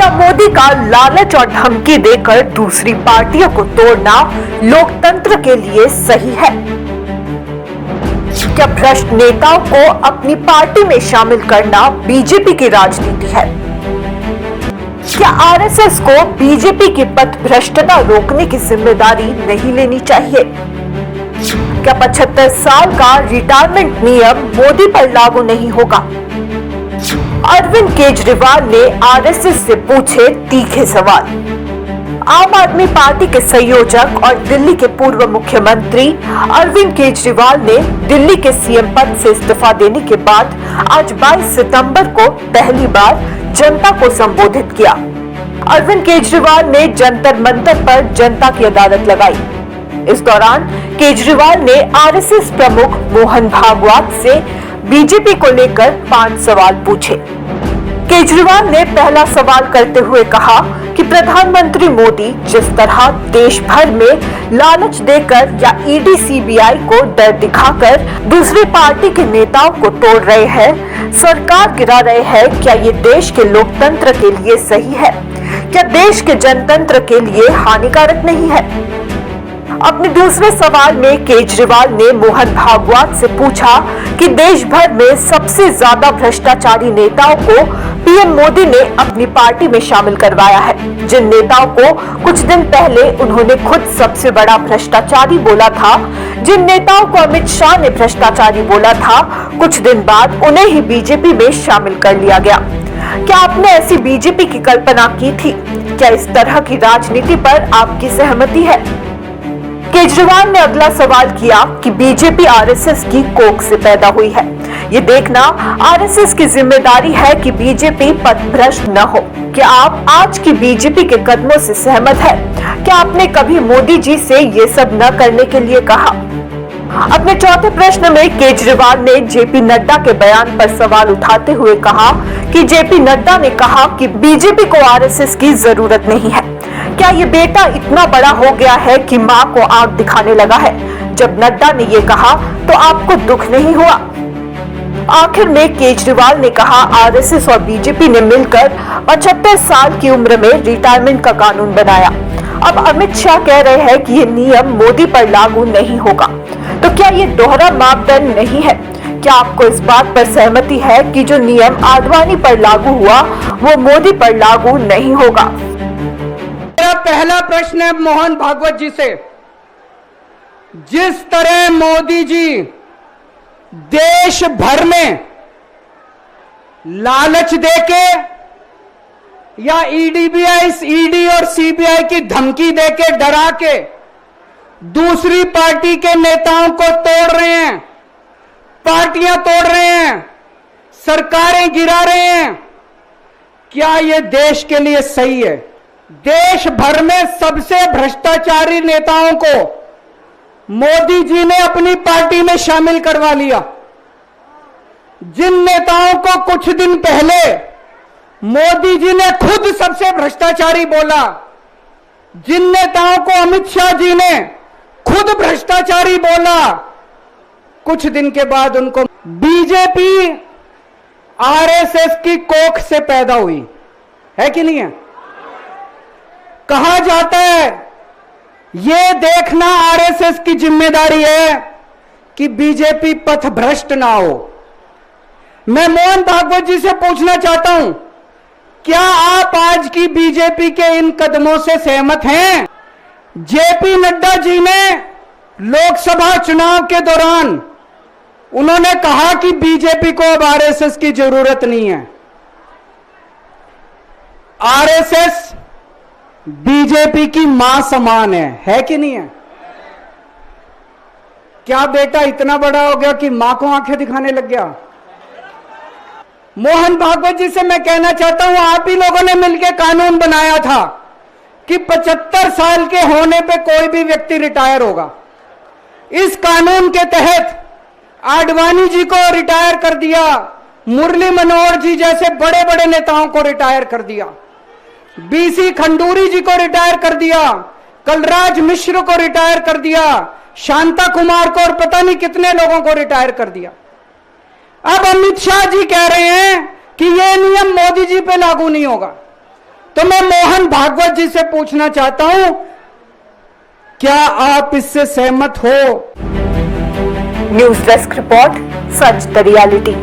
क्या मोदी का लालच और धमकी देकर दूसरी पार्टियों को तोड़ना लोकतंत्र के लिए सही है? क्या भ्रष्ट नेताओं को अपनी पार्टी में शामिल करना बीजेपी की राजनीति है? क्या आरएसएस को बीजेपी की पथभ्रष्टता रोकने की जिम्मेदारी नहीं लेनी चाहिए? क्या 75 साल का रिटायरमेंट नियम मोदी पर लागू नहीं होगा? अरविंद केजरीवाल ने आरएसएस से पूछे तीखे सवाल। आम आदमी पार्टी के संयोजक और दिल्ली के पूर्व मुख्यमंत्री अरविंद केजरीवाल ने दिल्ली के सीएम पद से इस्तीफा देने के बाद आज 22 सितंबर को पहली बार जनता को संबोधित किया। अरविंद केजरीवाल ने जंतर मंतर पर जनता की अदालत लगाई। इस दौरान केजरीवाल ने आरएसएस प्रमुख मोहन भागवत से बीजेपी को लेकर 5 सवाल पूछे। केजरीवाल ने पहला सवाल करते हुए कहा कि प्रधानमंत्री मोदी जिस तरह देश भर में लालच देकर या ईडी सीबीआई को डर दिखाकर दूसरी पार्टी के नेताओं को तोड़ रहे हैं, सरकार गिरा रहे हैं, क्या ये देश के लोकतंत्र के लिए सही है? क्या देश के जनतंत्र के लिए हानिकारक नहीं है? अपने दूसरे सवाल में केजरीवाल ने मोहन भागवत से पूछा कि देश भर में सबसे ज्यादा भ्रष्टाचारी नेताओं को पीएम मोदी ने अपनी पार्टी में शामिल करवाया है। जिन नेताओं को कुछ दिन पहले उन्होंने खुद सबसे बड़ा भ्रष्टाचारी बोला था, जिन नेताओं को अमित शाह ने भ्रष्टाचारी बोला था, कुछ दिन बाद उन्हें ही बीजेपी में शामिल कर लिया गया। क्या आपने ऐसी बीजेपी की कल्पना की थी? क्या इस तरह की राजनीति पर आपकी सहमति है? केजरीवाल ने अगला सवाल किया कि बीजेपी आरएसएस की कोख से पैदा हुई है। ये देखना आरएसएस की जिम्मेदारी है कि बीजेपी पथभ्रष्ट न हो। क्या आप आज की बीजेपी के कदमों से सहमत है? क्या आपने कभी मोदी जी से ये सब न करने के लिए कहा? अपने चौथे प्रश्न में केजरीवाल ने जेपी नड्डा के बयान पर सवाल उठाते हुए कहा कि जेपी नड्डा ने कहा कि बीजेपी को आरएसएस की जरूरत नहीं है। क्या ये बेटा इतना बड़ा हो गया है कि माँ को आंख दिखाने लगा है? जब नड्डा ने ये कहा तो आपको दुख नहीं हुआ? आखिर में केजरीवाल ने कहा आरएसएस और बीजेपी ने मिलकर 75 साल की उम्र में रिटायरमेंट का कानून बनाया। अब अमित शाह कह रहे हैं कि ये नियम मोदी पर लागू नहीं होगा। तो क्या ये दोहरा मापदंड नहीं है? क्या आपको इस बात पर सहमति है कि जो नियम आडवाणी पर लागू हुआ वो मोदी पर लागू नहीं होगा? मेरा पहला प्रश्न है मोहन भागवत जी से। जिस तरह मोदी जी देश भर में लालच देके या ईडी और सीबीआई की धमकी देके डरा के दूसरी पार्टी के नेताओं को तोड़ रहे हैं, पार्टियां तोड़ रहे हैं, सरकारें गिरा रहे हैं, क्या यह देश के लिए सही है? देश भर में सबसे भ्रष्टाचारी नेताओं को मोदी जी ने अपनी पार्टी में शामिल करवा लिया। जिन नेताओं को कुछ दिन पहले मोदी जी ने खुद सबसे भ्रष्टाचारी बोला, जिन नेताओं को अमित शाह जी ने खुद भ्रष्टाचारी बोला, कुछ दिन के बाद उनको बीजेपी आरएसएस की कोख से पैदा हुई है कि नहीं है? कहा जाता है यह देखना आरएसएस की जिम्मेदारी है कि बीजेपी पथभ्रष्ट ना हो। मैं मोहन भागवत जी से पूछना चाहता हूं, क्या आप आज की बीजेपी के इन कदमों से सहमत हैं? जेपी नड्डा जी ने लोकसभा चुनाव के दौरान उन्होंने कहा कि बीजेपी को अब आरएसएस की जरूरत नहीं है। आरएसएस बीजेपी की मां समान है कि नहीं है? क्या बेटा इतना बड़ा हो गया कि मां को आंखें दिखाने लग गया? मोहन भागवत जी से मैं कहना चाहता हूं, आप ही लोगों ने मिलकर कानून बनाया था कि 75 साल के होने पे कोई भी व्यक्ति रिटायर होगा। इस कानून के तहत आडवाणी जी को रिटायर कर दिया, मुरली मनोहर जी जैसे बड़े बड़े नेताओं को रिटायर कर दिया, बीसी खंडूरी जी को रिटायर कर दिया, कलराज मिश्र को रिटायर कर दिया, शांता कुमार को और पता नहीं कितने लोगों को रिटायर कर दिया। अब अमित शाह जी कह रहे हैं कि यह नियम मोदी जी पे लागू नहीं होगा। तो मैं मोहन भागवत जी से पूछना चाहता हूं, क्या आप इससे सहमत हो? News desk report, such the reality.